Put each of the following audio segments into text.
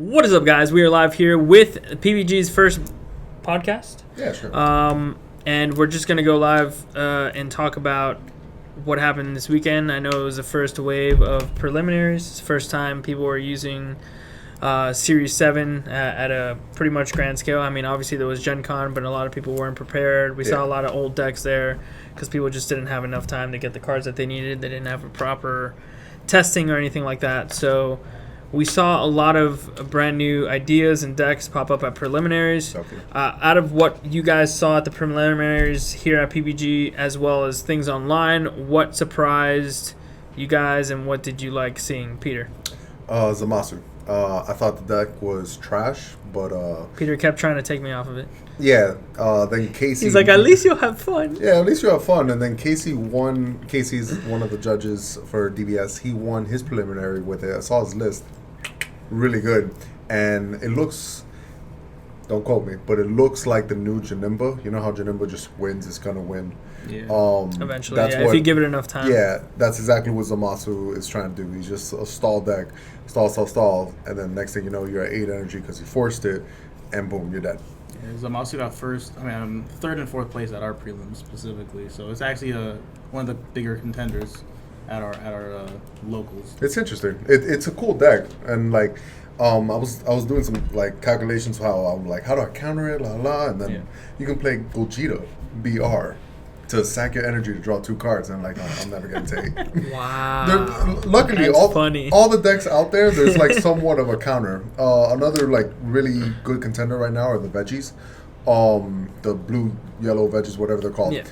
What is up, guys? We are live here with PBG's first podcast. Yeah, sure. And we're just going to go live and talk about what happened this weekend. I know it was the first wave of preliminaries. It's the first time people were using Series 7 at a pretty much grand scale. I mean, obviously there was Gen Con, but a lot of people weren't prepared. We saw a lot of old decks there because people just didn't have enough time to get the cards that they needed. They didn't have a proper testing or anything like that. So we saw a lot of brand new ideas and decks pop up at preliminaries. Okay. Out of what you guys saw at the preliminaries here at PBG, as well as things online, what surprised you guys and what did you like seeing, Peter? Zamasu. I thought the deck was trash, but Peter kept trying to take me off of it. yeah. Then Casey. He's like, at least you'll have fun. Yeah, at least you have fun. And then Casey won. Casey's one of the judges for DBS. He won his preliminary with it. I saw his list. Really good. And it looks, don't quote me, but it looks like the new Janimba. You know how Janimba just wins, it's going to win. Yeah. Eventually, that's if you give it enough time. Yeah, that's exactly what Zamasu is trying to do. He's just a stall deck. Stall. And then next thing you know, you're at 8 energy because you forced it. And boom, you're dead. Yeah, Zamasu got first. I mean, I'm third and fourth place at our prelims specifically. So it's actually one of the bigger contenders at our locals. It's interesting. It's a cool deck, and like, I was doing some like calculations how I'm like, how do I counter it, and then you can play Gogeta BR to sack your energy to draw 2 cards, and I'm like, I'm never gonna take. Wow. Luckily, That's all the decks out there, there's like somewhat of a counter. Another like really good contender right now are the veggies, the blue, yellow veggies, whatever they're called. Yeah.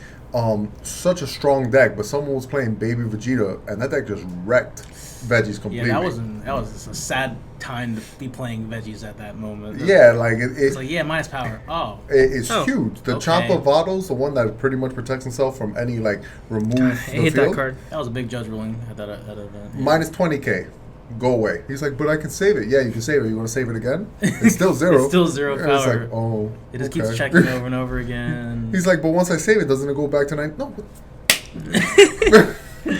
Such a strong deck, but someone was playing Baby Vegeta, and that deck just wrecked veggies completely. Yeah, that was a sad time to be playing veggies at that moment. Yeah, like it's like minus power. Oh, it's huge. The Champa Vado's the one that pretty much protects himself from any like remove. I hate that card. That was a big judge ruling at that event. Yeah. Minus 20k. Go away. He's like, but I can save it. Yeah, you can save it. You want to save it again? It's still 0. It's still 0 power. It's like, oh, it just keeps checking over and over again. He's like, but once I save it, doesn't it go back to 9? No.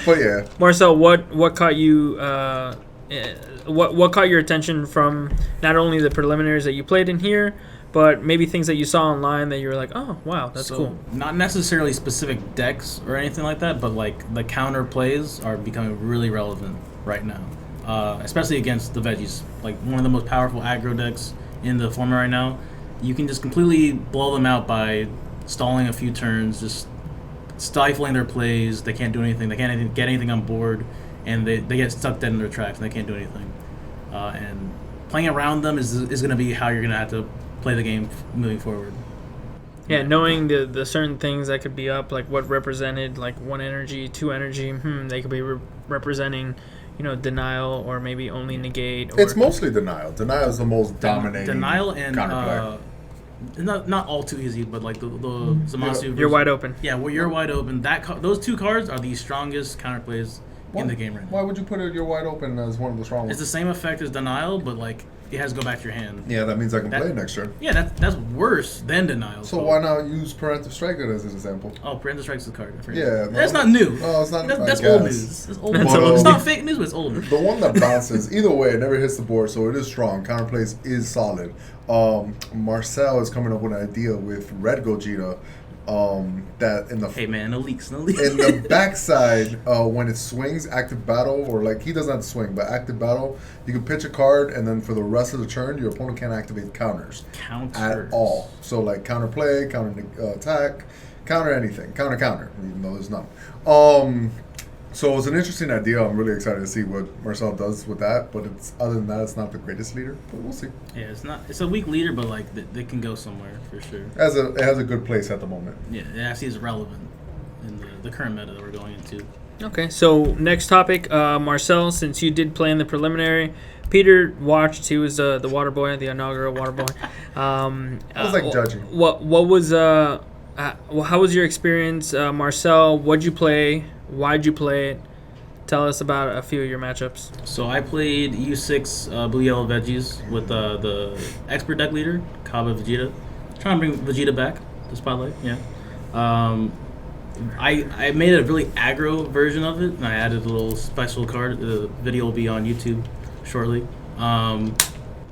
But yeah. Marcel, what caught you? What caught your attention from not only the preliminaries that you played in here, but maybe things that you saw online that you were like, oh wow, that's cool. Not necessarily specific decks or anything like that, but like the counter plays are becoming really relevant right now. Especially against the veggies, like one of the most powerful aggro decks in the format right now. You can just completely blow them out by stalling a few turns, just stifling their plays. They can't do anything. They can't get anything on board, and they get stuck dead in their tracks, and they can't do anything. And playing around them is going to be how you're going to have to play the game moving forward. Yeah, knowing the certain things that could be up, like what represented, like 1 energy, 2 energy, they could be representing, denial or maybe only negate. Or it's mostly denial. Denial is the most dominating. Denial and counterplay. Not all too easy, but like the Zamasu. You're wide open. Yeah, well, you're wide open. Those 2 cards are the strongest counterplays in the game right now. Why would you put You're Wide Open as one of the strong ones? It's the same effect as denial, but like it has to go back to your hand. Yeah, that means I can play it next turn. Yeah, that's worse than denial. So why not use Preemptive Strike as an example? Oh, Preemptive Strike's the card. Yeah, that's not new. No, it's not. That's old news. It's old news. It's not fake news, but it's old news. The one that bounces, either way, it never hits the board, so it is strong. Counterplays is solid. Marcel is coming up with an idea with Red Gogeta. That in the no leaks. In the backside, when it swings active battle, or like he doesn't have to swing, but active battle, you can pitch a card, and then for the rest of the turn, your opponent can't activate counters at all. So like counter play, counter attack, counter anything, counter, even though there's none. So it's an interesting idea. I'm really excited to see what Marcel does with that. But other than that, it's not the greatest leader. But we'll see. Yeah, it's a weak leader, but like they can go somewhere for sure. It has a good place at the moment. Yeah, it actually is relevant in the current meta that we're going into. Okay, so next topic, Marcel. Since you did play in the preliminary, Peter watched. He was the water boy, the inaugural water boy. I was like judging. What was how was your experience, Marcel? What'd you play? Why'd you play it? Tell us about a few of your matchups. So I played U6 Blue Yellow Veggies with the expert deck leader, Kaba Vegeta. Trying to bring Vegeta back to Spotlight, yeah. I made a really aggro version of it, and I added a little special card. The video will be on YouTube shortly.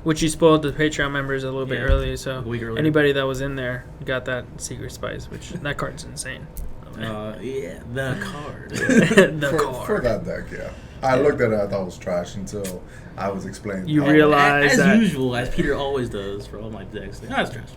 Which you spoiled the Patreon members a little bit early, so a week earlier. Anybody that was in there got that secret spice, which that card's insane. The card. For that deck, yeah. I looked at it, I thought it was trash until I was explaining. You realize as usual, as Peter always does for all my decks. Like, oh, it's trash.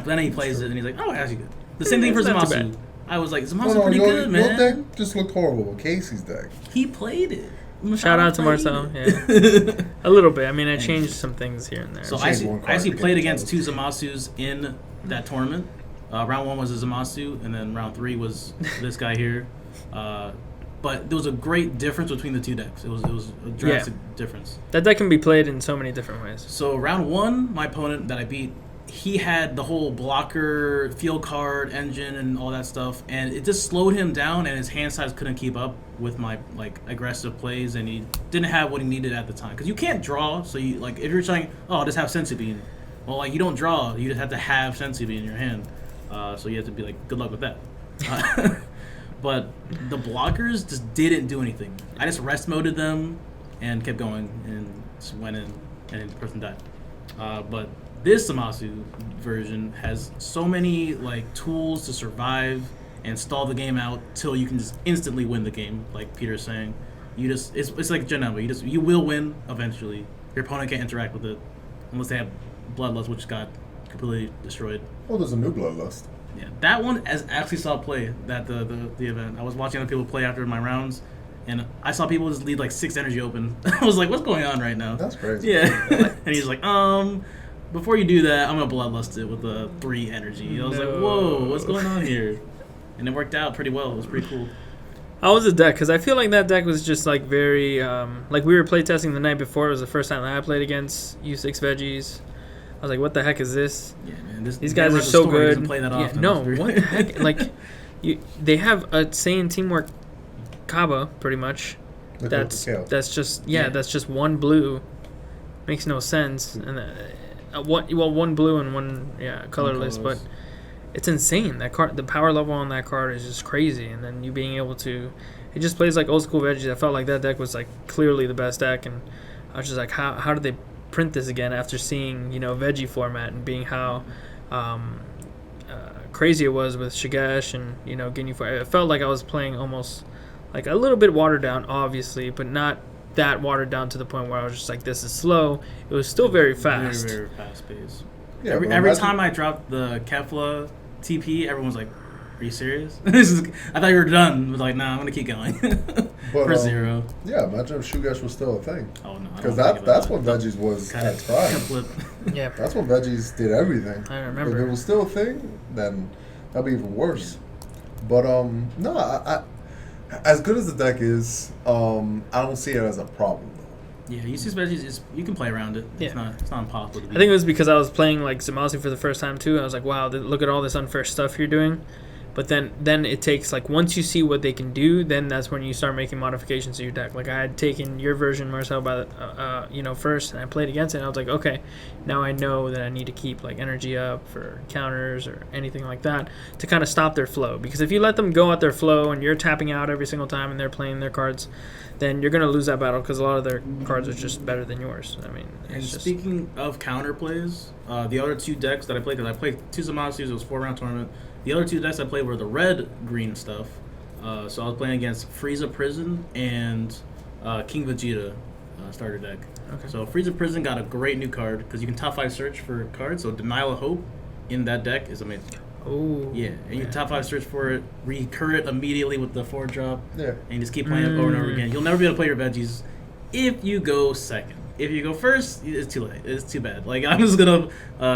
Then he plays it and he's like, oh, it's actually good. The same thing for Zamasu. I was like, Zamasu pretty good, man. Your deck just looked horrible. Casey's deck. He played it. Shout out to Marcel. Yeah, a little bit. I mean, I changed some things here and there. So I actually played against 2 Zamasus in that tournament. Round 1 was a Zamasu, and then round 3 was this guy here. But there was a great difference between the 2 decks. It was a drastic difference. That deck can be played in so many different ways. So round 1, my opponent that I beat, he had the whole blocker, field card, engine, and all that stuff, and it just slowed him down, and his hand size couldn't keep up with my aggressive plays, and he didn't have what he needed at the time. Because you can't draw, so you if you're trying, I'll just have Sensu Bean. Well, you don't draw, you just have to have Sensu Bean in your hand. So you have to be good luck with that. But the blockers just didn't do anything. I just rest moded them and kept going, and just went in, and the person died. But this Zamasu version has so many tools to survive and stall the game out till you can just instantly win the game. Like Peter's saying, it's like Geneva. You will win eventually. Your opponent can't interact with it unless they have Bloodlust, which got completely destroyed. Oh, there's a new Bloodlust. Yeah, that one actually saw play at the event. I was watching other people play after my rounds, and I saw people just leave 6 energy open. I was like, what's going on right now? That's crazy. Yeah. And he's like, before you do that, I'm going to Bloodlust it with a 3 energy. I was like, whoa, what's going on here? And it worked out pretty well. It was pretty cool. How was the deck? Because I feel like that deck was just very, we were playtesting the night before. It was the first time that I played against U6 Veggies. I was like, what the heck is this? Yeah, man. These guys are so good. Play that often. No, what the heck? They have a Saiyan Teamwork Kaba, pretty much. That's just 1 blue. Makes no sense. And one blue and one colorless, but it's insane. That card, the power level on that card is just crazy. And then you being able to, it just plays like old school Veggies. I felt like that deck was clearly the best deck, and I was just like, how did they print this again after seeing Veggie format and being how crazy it was with Shigesh and Ginyu 4. It felt like I was playing almost a little bit watered down, obviously, but not that watered down to the point where I was just like, this is slow. It was still very fast. Very, very fast pace. Yeah, every time I dropped the Kefla TP, everyone's like, are you serious? I thought you were done. I was like, nah, I'm going to keep going. For 0. Yeah, imagine if Shugesh was still a thing. Oh, no. Because that's when Veggies was at prime. Yeah. That's when Veggies did everything. I remember. If it was still a thing, then that'd be even worse. Yeah. But, no, I as good as the deck is, I don't see it as a problem, though. Yeah, U6 Veggies, you can play around it. Yeah. It's not impossible to beat. I think it was because I was playing Zamasu for the first time, too. I was like, wow, look at all this unfair stuff you're doing. But then it takes once you see what they can do, then that's when you start making modifications to your deck. I had taken your version, Marcel, by first, and I played against it. And I was like, okay, now I know that I need to keep energy up for counters or anything like that to kind of stop their flow. Because if you let them go at their flow and you're tapping out every single time and they're playing their cards, then you're gonna lose that battle because a lot of their cards are just better than yours. I mean, speaking of counter plays, the other 2 decks that I played, because I played 2 Zamasus, it was 4-round tournament. The other 2 decks I played were the red-green stuff. So I was playing against Frieza Prison and King Vegeta starter deck. Okay. So Frieza Prison got a great new card because you can top 5 search for cards. So Denial of Hope in that deck is amazing. Oh. Yeah, and you can top 5 search for it, recur it immediately with the 4-drop, and you just keep playing it over and over again. You'll never be able to play your Veggies if you go second. If you go first, it's too late. It's too bad. I'm just gonna,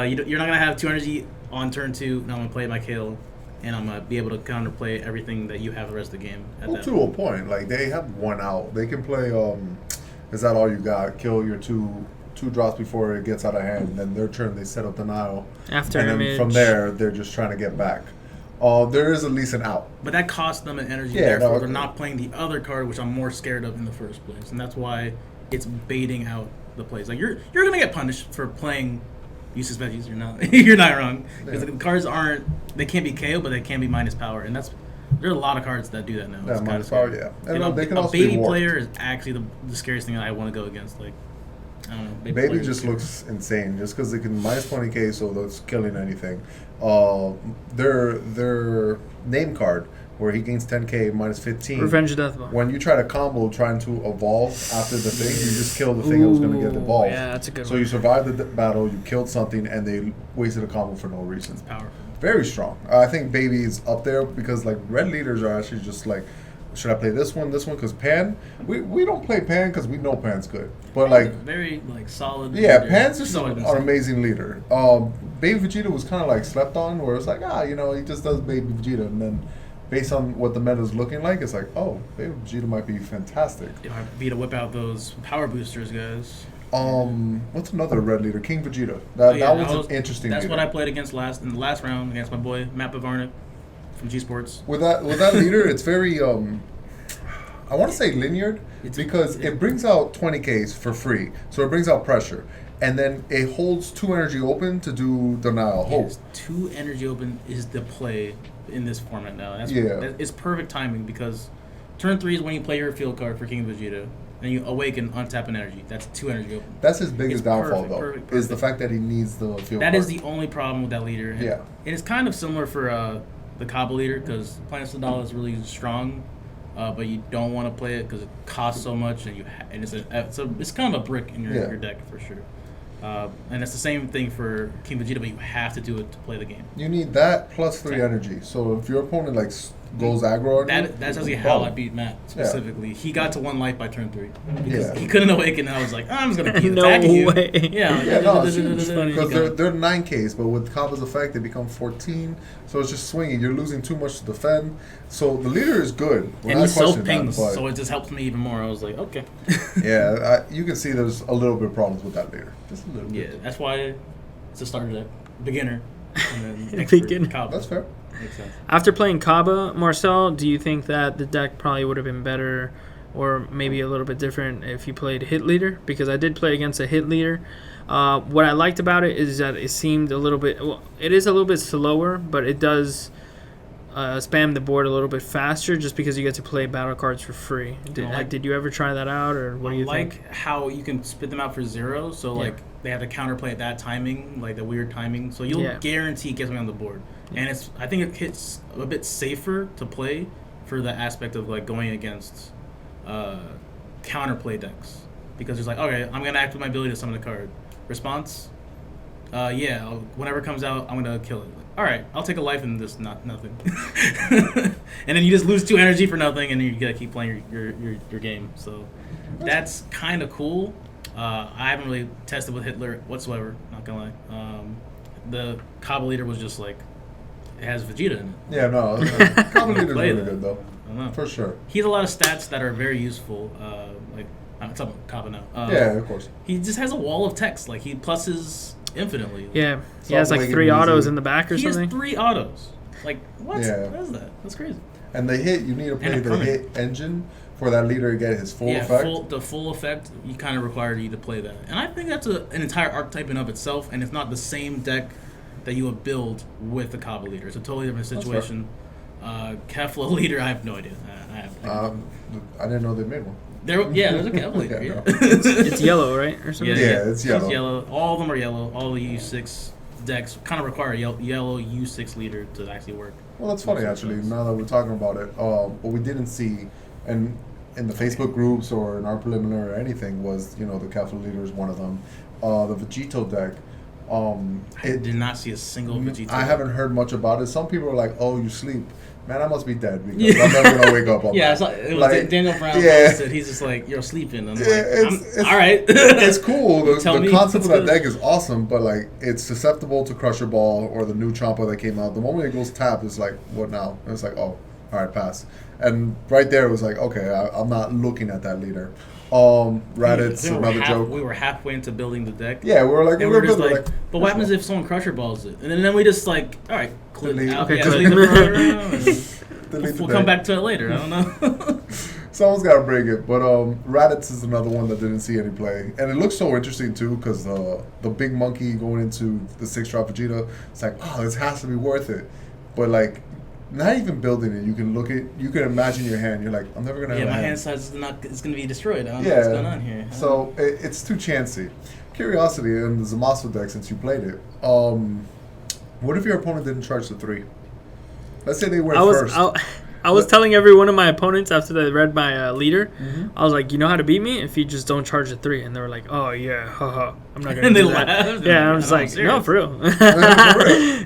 you're not gonna have 2 energy on turn 2. Now I'm gonna play my Kale, and I'm gonna be able to counterplay everything that you have the rest of the game. To a point, they have 1 out. They can play. Is that all you got? Kill your two drops before it gets out of hand, and then their turn they set up denial. After and image. then from there they're just trying to get back. There is at least an out. But that costs them an energy. Therefore, they're not playing the other card, which I'm more scared of in the first place, and that's why it's baiting out the plays. You're gonna get punished for playing U6 Veggies. You're not. You're not wrong. Because the cards they can't be KO, but they can be minus power, and there are a lot of cards that do that now. Yeah, minus power, yeah. And they can a also baby be warped. player is actually the scariest thing that I want to go against. I don't know. Baby just looks insane just because they can minus 20k, so that's killing anything. Their name card, where he gains 10k minus 15. Revenge of Death Ball. When you try to combo trying to evolve after the thing, you just kill the thing that was going to get evolved. Yeah, that's a good one. So you survived the battle, you killed something, and they wasted a combo for no reason. It's powerful. Very strong. I think Baby is up there because like red leaders are actually just like, should I play this one? Because Pan, we don't play Pan because we know Pan's good. But like very like solid. Yeah, leader. Pan's just an amazing leader. Baby Vegeta was kind of like slept on, where it's like he just does Baby Vegeta, and then based on what the meta is looking like, it's like, oh, Baby Vegeta might be fantastic. It might be to whip out those power boosters, guys. What's another red leader? King Vegeta. That was an interesting. That's leader. what I played against in the last round against my boy Matt Bavarnik from G Sports. With that leader, it's very I want to say linear because it brings out 20Ks for free, so it brings out pressure, and then it holds 2 energy open to do denial hope. Yes, 2 energy open is the play in this format now. It's perfect timing because turn 3 is when you play your field card for King Vegeta. And you awaken, untap an energy. That's 2 energy open. That's his biggest downfall, perfect. Is the fact that he needs the field That card. is the only problem with that leader. And it's kind of similar for the Kaba leader because Planet Sadal is really strong, but you don't want to play it because it costs so much, and it's kind of a brick in your deck for sure. And it's the same thing for King Vegeta, but you have to do it to play the game. You need that plus 3 energy. So if your opponent goes aggro, that's actually how I beat Matt specifically. Yeah. He got to 1 life by turn 3 because he couldn't awaken. And I was like, I'm just gonna keep attacking you. Way. Because they're 9Ks, but with Kaba's effect, they become 14. So it's just swinging. You're losing too much to defend. So the leader is good. And he self-pings, so it just helps me even more. I was like, okay. You can see there's a little bit of problems with that leader. Just a little bit. Yeah, that's why it's a starter deck, beginner, and then beginner. That's fair. Makes sense. After playing Kaba, Marcel, do you think that the deck probably would have been better or maybe a little bit different if you played Hit Leader? Because I did play against a Hit Leader. What I liked about it is that it seemed a little bit... Well, it is a little bit slower, but it does spam the board a little bit faster just because you get to play battle cards for free. Did you ever try that out, or what do you think? I like how you can spit them out for 0, so they have to counterplay at that timing, like the weird timing. So you'll guarantee it gets me on the board. And I think it hits a bit safer to play for the aspect of like going against counterplay decks, because it's like, okay, I'm gonna activate my ability to summon a card. Response, whenever it comes out, I'm gonna kill it. All right, I'll take a life in this, nothing. And then you just lose 2 energy for nothing, and you gotta keep playing your game. So that's kind of cool. I haven't really tested with Hitler whatsoever. Not gonna lie. The Kaba leader was just like, it has Vegeta in it. Yeah, no. Kaba leader's really good though. I don't know. For sure. He has a lot of stats that are very useful. I'm talking about Kaba now. Of course. He just has a wall of text. Like he pluses infinitely. Yeah, he has like 3 autos in the back or something. He has 3 autos. Like what? Yeah. What is that? That's crazy. And the hit, you need to play the hit engine for that leader to get his full effect. The full effect, you kind of require you to play that. And I think that's an entire archetype in of itself, and it's not the same deck that you would build with the Kaba leader. It's a totally different situation. Kefla leader, I have no idea. I didn't know they made one. There's a Kefla leader. Yeah. It's yellow, right? Or something? Yeah, it's yellow. It's yellow. All of them are yellow. All the U6 decks kind of require a yellow U6 leader to actually work. Well, that's funny, actually, now that we're talking about it. What we didn't see, and in the Facebook groups or in our preliminary or anything, was, the Kefla leader is one of them. The Vegito deck. I did not see a single Vegeta. I haven't heard much about it. Some people are like, "Oh, you sleep, man. I must be dead because I'm never gonna wake up." It was Daniel Brown. Said he's just like, "You're sleeping." And I'm all right. It's cool. The concept of that deck is awesome, but like, it's susceptible to Crusher Ball or the new Champa that came out. The moment it goes tap, it's like, what now? And it's like, oh, all right, pass. And right there, it was like, okay, I'm not looking at that leader. Raditz, another joke. We were halfway into building the deck. Yeah, we were like, but what happens if someone Crusher Balls it? And then we just like, all right, delete the program. We'll come back to it later. I don't know. Someone's got to bring it. But Raditz is another one that didn't see any play. And it looks so interesting, too, because the big monkey going into the 6-drop Vegeta, it's like, oh, this has to be worth it. But, like, not even building it. You can imagine your hand. You're like, I'm never gonna have a my hand. hand size is gonna be destroyed. I don't know what's going on here. So it's too chancy. Curiosity in the Zamasu deck, since you played it. What if your opponent didn't charge the 3? Let's say they went first. I was telling every one of my opponents after they read my leader, I was like, you know how to beat me if you just don't charge the 3, and they were like, oh yeah, haha, I'm not gonna do that. Laughed. Yeah, I'm just like, no, for real.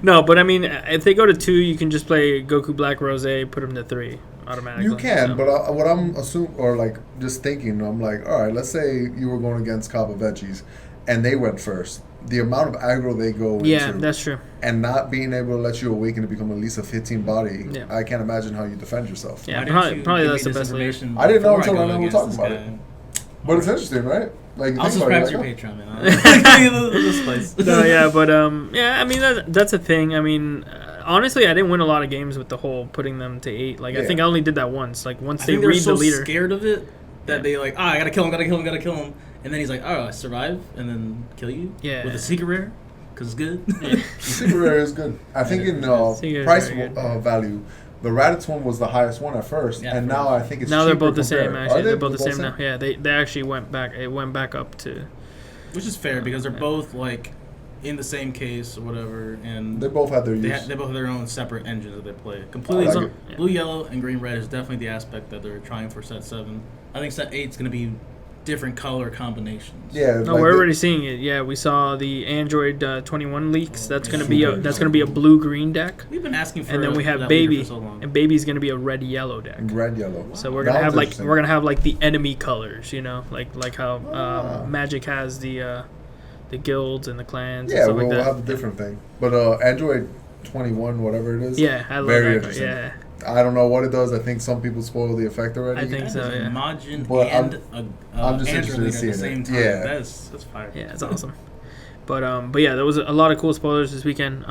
No, but I mean, if they go to 2, you can just play Goku Black Rose, put them to 3 automatically. You can, but what I'm assuming, or like just thinking, I'm like, all right, let's say you were going against Kaba Veggies, and they went first. The amount of aggro they go into. Yeah, that's true. And not being able to let you awaken to become at least a 15 body, I can't imagine how you defend yourself. Yeah, probably that's the best way. I didn't know until right now we were talking about it. But it's interesting, right? Like, I'll subscribe to your Patreon, man. No, yeah, but I mean that's a thing. I mean, honestly, I didn't win a lot of games with the whole putting them to 8. Like, I think I only did that once. Like, once they read the leader. Scared of it that they like, I gotta kill him. And then he's like, I survive, and then kill you with a secret rare, because it's good. The secret rare is good. I think in price value, the Raditz one was the highest one at first, and now I think it's now cheaper they're both the compared. same. Actually, they're both the same now. Yeah, they actually went back. It went back up to, which is fair because they're both like in the same case or whatever, and they both have their use. They both have their own separate engines that they play. Completely blue, yellow, and green, red is definitely the aspect that they're trying for set 7. I think set 8 is going to be different color combinations. Yeah, no, we're already seeing it. Yeah, we saw the Android 21 leaks. That's gonna be a blue green deck. We've been asking for, and then we have Baby, so and Baby's gonna be a red yellow deck. Red yellow. So we're gonna have like the enemy colors, you know, like how Magic has the guilds and the clans. Yeah, and stuff we'll like that. have a different thing. But Android 21, whatever it is. Yeah, I love very that. Interesting. Yeah. I don't know what it does. I think some people spoil the effect already. I think so, yeah. Majin but and I'm just interested in seeing at the same time. Yeah. That's fire. Yeah, it's awesome. But yeah, there was a lot of cool spoilers this weekend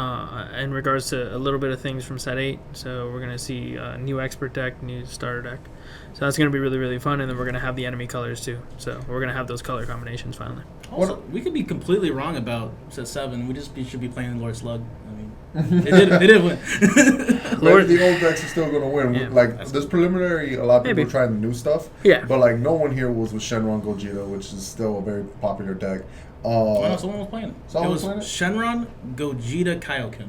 in regards to a little bit of things from set 8. So we're going to see a new expert deck, new starter deck. So that's going to be really, really fun. And then we're going to have the enemy colors too. So we're going to have those color combinations finally. Also, we could be completely wrong about set 7. We should be playing Lord Slug. I mean, they did win. Lord, the old decks are still going to win. Yeah, like, this preliminary, a lot of people are trying the new stuff. Yeah. But, like, no one here was with Shenron Gogeta, which is still a very popular deck. No, someone was playing it. Someone was playing it? Shenron, Gogeta, Kaioken.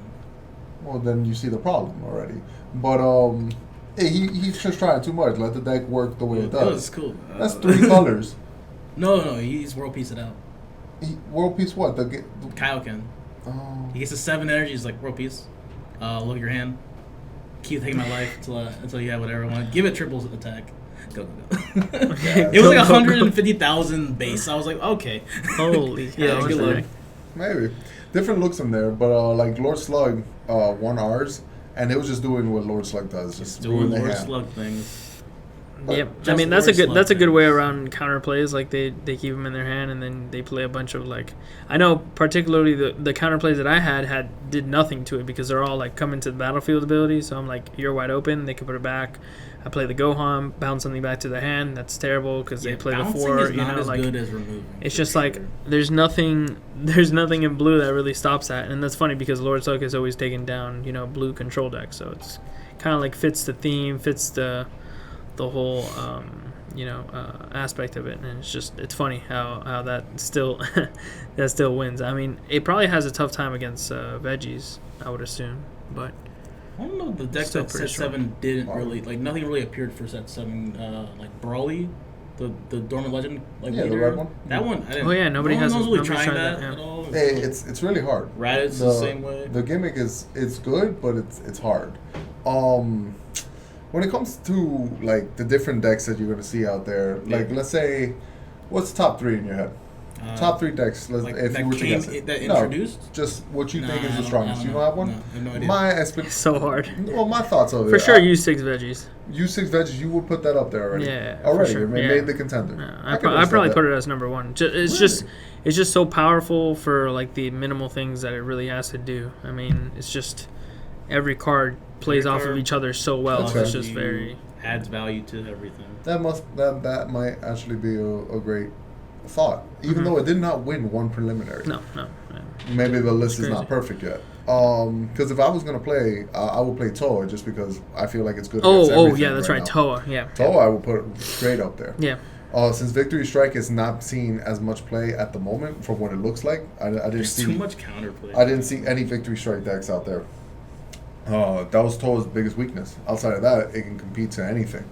Well, then you see the problem already. But, he's just trying too much. Let the deck work the way it does. That's cool. That's 3 colors. No, he's World Peace it out. World Peace what? The Kaioken. Oh. He gets a 7 energy. He's like, World Peace. Look at your hand. Keep taking my life until you have whatever I want. Give it triples attack. Go. It was like 150,000 base. I was like, okay. Holy yeah, good luck. Maybe. Different looks in there, but like Lord Slug won ours, and it was just doing what Lord Slug does. Just doing Lord Slug things. Yep, I mean that's a good way around counter plays. Like they keep them in their hand and then they play a bunch of like I know particularly the counter plays that I had did nothing to it because they're all like coming to the battlefield ability. So I'm like you're wide open. They can put it back. I play the Gohan, bounce something back to the hand. That's terrible because they play the 4. You know, like good as it's just like there's nothing in blue that really stops that. And that's funny because Lord Slug is always taken down blue control deck. So it's kind of like fits the theme, fits the whole aspect of it, and it's funny how that still wins. I mean, it probably has a tough time against veggies, I would assume, but I don't know. The deck that set 7 didn't really nothing really appeared for set 7. Like Brawly, the Dormant Legend, the red one. That one. I didn't. Oh yeah, nobody has really tried that at all. Hey, it's really hard. Raditz the same way. The gimmick it's good, but it's hard. When it comes to like the different decks that you're gonna see out there, like let's say, what's the top 3 in your head? Top 3 decks. If you were to guess it. That introduced? Just what you think is the strongest. You don't have one? No, I have no idea. It's so hard. Well, my thoughts of it. For sure, U6 veggies. U6 veggies, you would put that up there already. Yeah, already. For sure. Made the contender. Yeah, I probably put it as number 1. It's just so powerful for like the minimal things that it really has to do. I mean, it's just every card plays off of each other so well. It's just very adds value to everything. That might actually be a great thought, even though it did not win one preliminary. No. Maybe the list is not perfect yet. Because if I was gonna play, I would play Toa just because I feel like it's good. Against Yeah, that's right. now. Toa, yeah. Toa, I would put straight up there. Yeah. Since Victory Strike is not seen as much play at the moment from what it looks like, I didn't There's see too much counterplay. I didn't see any Victory Strike decks out there. That was Toa's biggest weakness. Outside of that, it can compete to anything.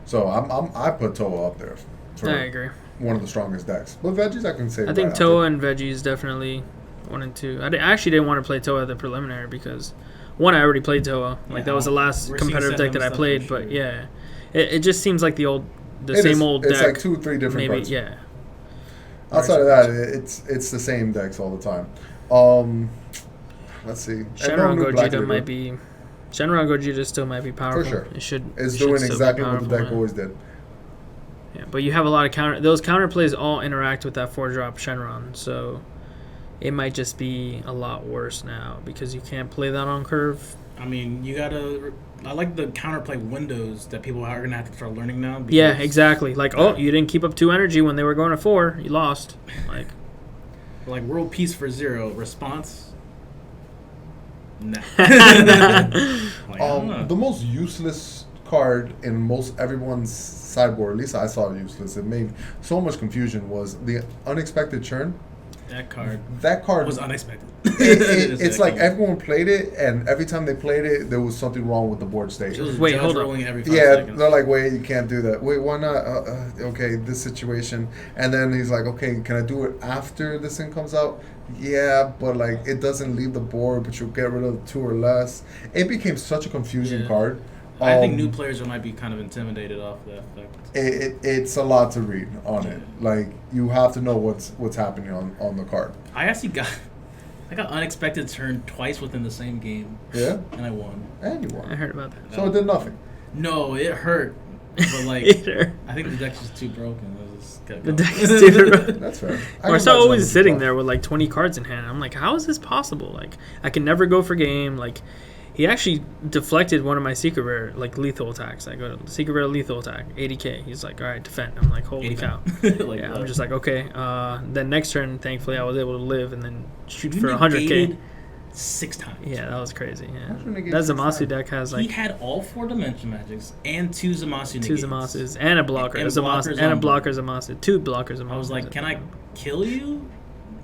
So I put Toa up there. I agree. One of the strongest decks. But Veggies, I can say. I think Toa and Veggies definitely 1 and 2. I actually didn't want to play Toa at the preliminary because, one, I already played Toa. Like, that was the last competitive deck that I played. But, yeah, it just seems like the same old deck. It's like 2 or 3 different cards. Yeah. Outside of that, it's the same decks all the time. Let's see. Shenron Gogeta might be... Shenron Gogeta still might be powerful. For sure. It's doing exactly what the deck always did. Yeah, but you have a lot of those counterplays all interact with that 4-drop Shenron, so it might just be a lot worse now because you can't play that on curve. I mean, I like the counterplay windows that people are going to have to start learning now. Yeah, exactly. Like, you didn't keep up 2 energy when they were going to 4. You lost. Like World Peace for 0. Response? Nah. The most useless card in most everyone's sideboard, at least I saw it useless. It made so much confusion. Was the Unexpected Churn? That card was unexpected. It's like everyone played it, and every time they played it, there was something wrong with the board state. Wait, hold on. Every 5 seconds. They're like, wait, you can't do that. Wait, why not? Okay, this situation. And then he's like, okay, can I do it after this thing comes out? Yeah, but like it doesn't leave the board, but you'll get rid of 2 or less. It became such a confusing card. I think new players might be kind of intimidated off that effect. It's a lot to read on it. Like you have to know what's happening on the card. I actually got Unexpected Turn twice within the same game. Yeah, and I won. And you won. I heard about that. So it did nothing. No, it hurt. But like, I think the deck's just too broken. The deck is too broken. That's fair. Marcel always sitting there with like 20 cards in hand. I'm like, how is this possible? Like, I can never go for game. Like, he actually deflected one of my secret rare like lethal attacks. I go to secret rare lethal attack, 80k. He's like, all right, defend. I'm like, holy cow. I'm just like, okay. Then next turn, thankfully, I was able to live and then shoot for 100k. 6 times. Yeah, that was crazy. Yeah, that Zamasu deck has like he had all 4 dimension magics and 2 Zamasu negates. 2 Zamasus and a blocker, and a blocker Zamasu, 2 blockers Zamasu. I was like, can I kill you?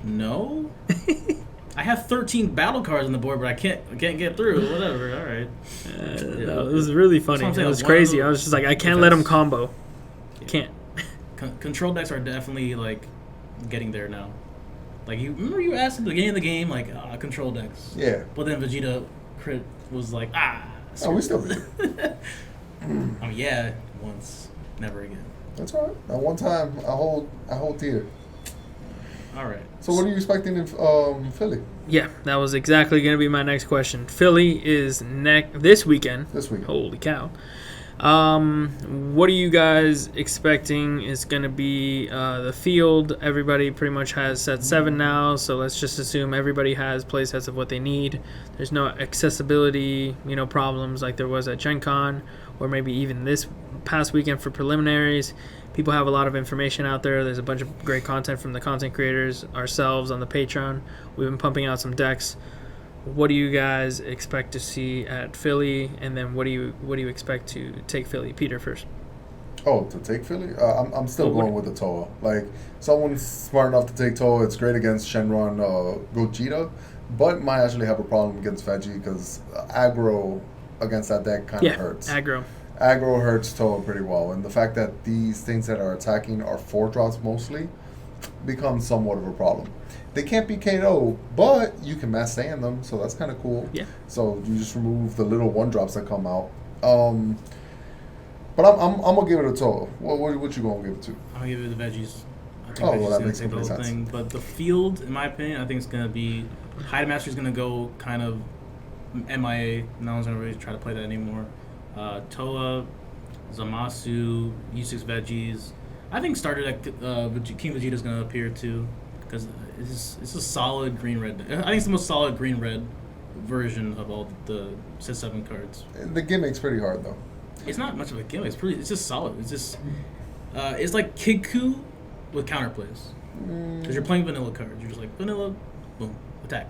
No. I have 13 battle cards on the board, but I can't get through. Whatever. All right. It was really funny. It was crazy. I was just like, I can't let him combo. Can't. Control decks are definitely like getting there now. Like you asked at the beginning of the game, like control decks. Yeah. But then Vegeta crit was like we still do. I mean, yeah, once, never again. That's all right. At one time, I hold tier. All right. So what are you expecting in Philly? Yeah, that was exactly going to be my next question. Philly is this weekend. Holy cow. What are you guys expecting is going to be the field? Everybody pretty much has set 7 now, so let's just assume everybody has play sets of what they need. There's no accessibility, problems like there was at Gen Con or maybe even this past weekend for preliminaries. People have a lot of information out there. There's a bunch of great content from the content creators, ourselves on the Patreon. We've been pumping out some decks. What do you guys expect to see at Philly, and then what do you expect to take Philly? Peter first. Oh, to take Philly? I'm still going with the Toa. Like, someone's smart enough to take Toa. It's great against Shenron Gogeta, but might actually have a problem against Veggie because aggro against that deck kind of hurts. Aggro hurts Toa pretty well, and the fact that these things that are attacking are 4-drops mostly becomes somewhat of a problem. They can't be KO, but you can mass sand them, so that's kind of cool. Yeah. So you just remove the little 1-drops that come out. But I'm gonna give it a Toa. What you gonna give it to? I'll give it the Veggies. I think Veggie's gonna take the whole thing. But the field, in my opinion, I think it's gonna be Hide Master's gonna go kind of MIA. No one's gonna really try to play that anymore. Toa, Zamasu, U6 Veggies. I think starter deck King Vegeta's gonna appear too, because it's a solid green-red. I think it's the most solid green-red version of all the set 7 cards. The gimmick's pretty hard though. It's not much of a gimmick. It's just solid. It's just it's like Kidku with counterplays. Because you're playing vanilla cards. You're just like vanilla, boom, attack.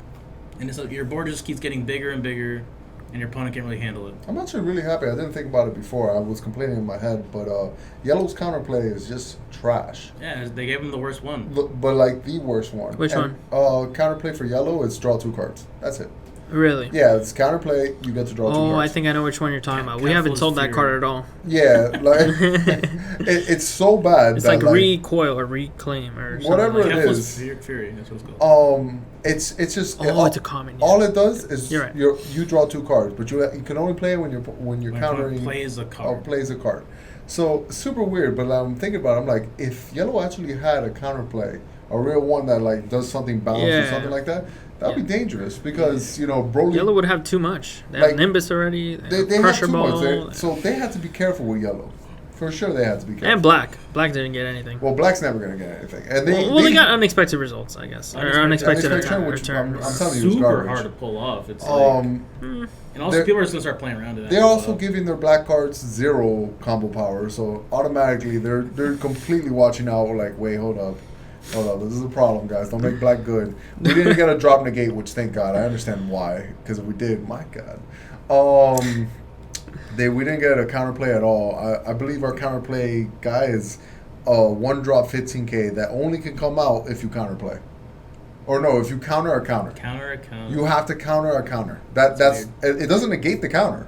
And it's like your board just keeps getting bigger and bigger, and your opponent can't really handle it. I'm actually really happy. I didn't think about it before. I was complaining in my head, but Yellow's counterplay is just trash. Yeah, they gave him the worst one. But like the worst one. Which one? Counterplay for Yellow is draw 2 cards. That's it. Really? Yeah, it's counterplay. You get to draw 2 cards. Oh, I think I know which one you're talking about. We haven't sold that card at all. Yeah, like it's so bad. It's that, like recoil or reclaim or whatever something like it is. Fury, that's what it's called. It's just it's a common. Yeah. All it does is You're right. you draw 2 cards, but you can only play it when you're countering. Plays a card. Or plays a card. So super weird. But I'm thinking about it, I'm like, if Yellow actually had a counterplay, a real one that like does something balanced or something like that. That'd be dangerous because, Broly... Yellow would have too much. They have Nimbus already. They have too Ball. much. So they had to be careful with Yellow. For sure they had to be careful. And Black. Black didn't get anything. Well, Black's never going to get anything. And they got unexpected results, I guess. Or unexpected returns. I'm telling you, super it's garbage. hard to pull off. It's and also people are just going to start playing around it. They're also giving their black cards 0 combo power. So automatically they're completely watching out like, wait, hold up. This is a problem, guys. Don't make Black good. We didn't get a drop negate, which thank God. I understand why, because if we did, my God. We didn't get a counterplay at all. I believe our counterplay guy is 1-drop 15k that only can come out if you counterplay. Or no, if you counter a counter. Counter a counter. You have to counter a counter. That's it doesn't negate the counter.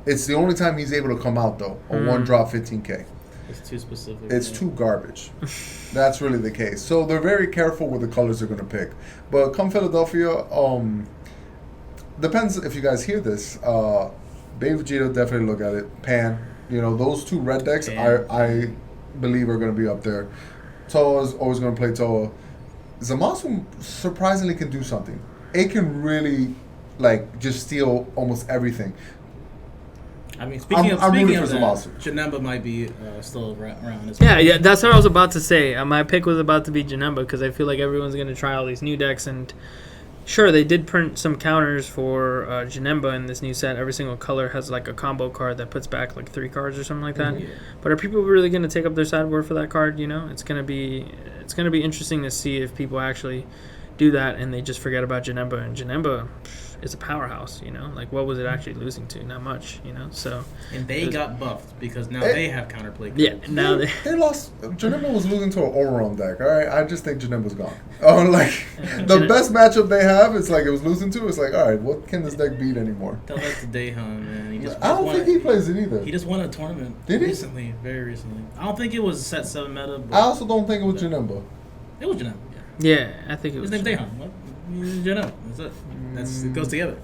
It's the only time he's able to come out, though. A 1-drop 15k. It's too specific. It's too garbage. That's really the case. So they're very careful with the colors they're going to pick. But come Philadelphia, depends if you guys hear this. Baby Vegeta, definitely look at it. Pan, those 2 red decks I believe are going to be up there. Toa's always going to play Toa. Zamasu surprisingly can do something. It can really just steal almost everything. I mean, speaking of that, Janemba might be still around as well. Yeah, that's what I was about to say. My pick was about to be Janemba because I feel like everyone's going to try all these new decks. And sure, they did print some counters for Janemba in this new set. Every single color has like a combo card that puts back like 3 cards or something like that. Yeah. But are people really going to take up their sideboard for that card? It's going to be interesting to see if people actually do that and they just forget about Janemba. And Janemba is a powerhouse, Like, what was it actually losing to? Not much, So. And they got buffed because now they have counterplay cards. Yeah, now they lost. Janemba was losing to an Overwhelm deck, all right? I just think Janemba's gone. The best matchup they have is like it was losing to. It's like, all right, what can this deck beat anymore? Tell that to Daehan, man. I don't think he plays it either. He just won a tournament recently, very recently. I don't think it was set 7 meta. But I also don't think it was Janemba. It was Janemba, yeah. I think it was. His name's Daehan. What? Janemba. That's it. It goes together.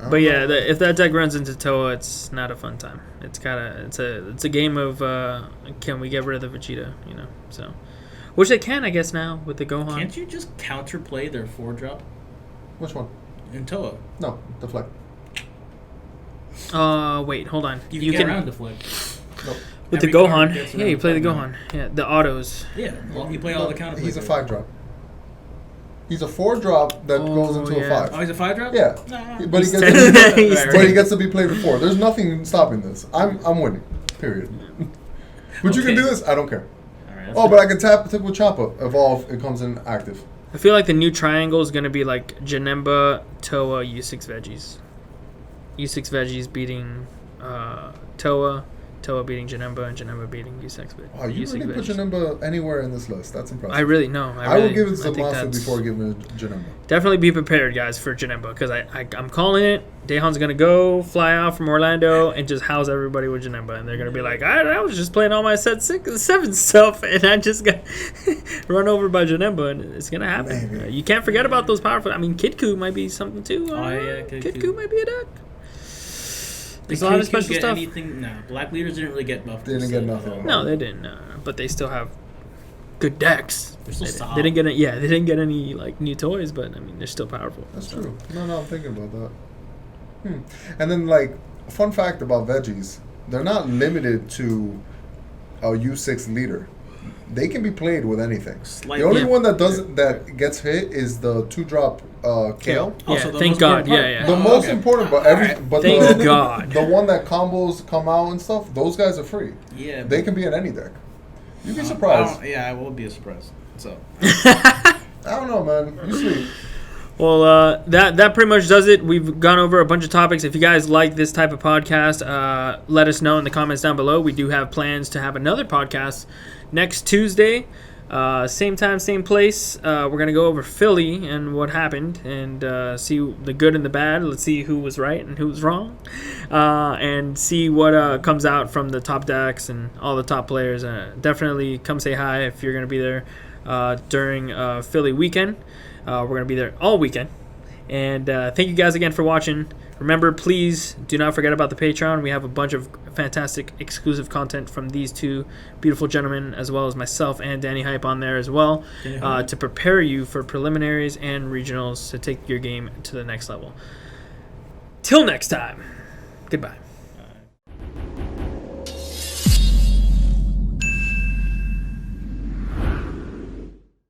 But yeah, if that deck runs into Toa, it's not a fun time. It's a game of can we get rid of the Vegeta, So, which they can, I guess, now with the Gohan. Can't you just counterplay their 4-drop? Which one? In Toa. No, deflect. Wait, hold on. You can get around deflect. Nope. With the Gohan, you play the Gohan. Yeah, the autos. Yeah, you play all the counterplays. He's a 5-drop. He's a 4-drop that goes into a 5. Oh, he's a 5-drop? Yeah. Nah. But he gets to be played before. There's nothing stopping this. I'm winning. Period. But you can do this. I don't care. Right, but I can tap with Choppa. Evolve. It comes in active. I feel like the new triangle is going to be like Janemba, Toa, U6 Veggies. U6 Veggies beating Toa. Toa beating Janemba and Janemba beating U6. Wow, you really put Janemba anywhere in this list. That's impressive. I really know. I would give it to Zamasu before giving it to Janemba. Definitely be prepared, guys, for Janemba because I'm calling it. Daehan's going to go fly out from Orlando and just house everybody with Janemba. And they're going to be like, I was just playing all my set 7 stuff and I just got run over by Janemba. And it's going to happen. You can't forget about those powerful. I mean, Kid Ku might be something too. Kid Ku might be a deck. There's a lot of special stuff. Black leaders didn't really get buffed. They didn't get nothing. No, they didn't. But they still have good decks. They're still solid. They didn't get any like new toys, but I mean they're still powerful. That's true. No, I'm thinking about that. And then like a fun fact about veggies, they're not limited to a U6 leader. They can be played with anything. The only one that gets hit is the 2-drop Kale. Yeah, thank God. Yeah. The most important, thank God. The one that combos come out and stuff, those guys are free. Yeah. They can be in any deck. You'd be surprised. I will be surprised. So. I don't know, man. Usually. Well, that pretty much does it. We've gone over a bunch of topics. If you guys like this type of podcast, let us know in the comments down below. We do have plans to have another podcast next Tuesday. Same time, same place. We're going to go over Philly and what happened and see the good and the bad. Let's see who was right and who was wrong. And see what comes out from the top decks and all the top players. Definitely come say hi if you're going to be there during Philly weekend. We're going to be there all weekend. And thank you guys again for watching. Remember, please do not forget about the Patreon. We have a bunch of fantastic exclusive content from these two beautiful gentlemen, as well as myself and Danny Hype on there as well, to prepare you for preliminaries and regionals to take your game to the next level. Till next time, goodbye.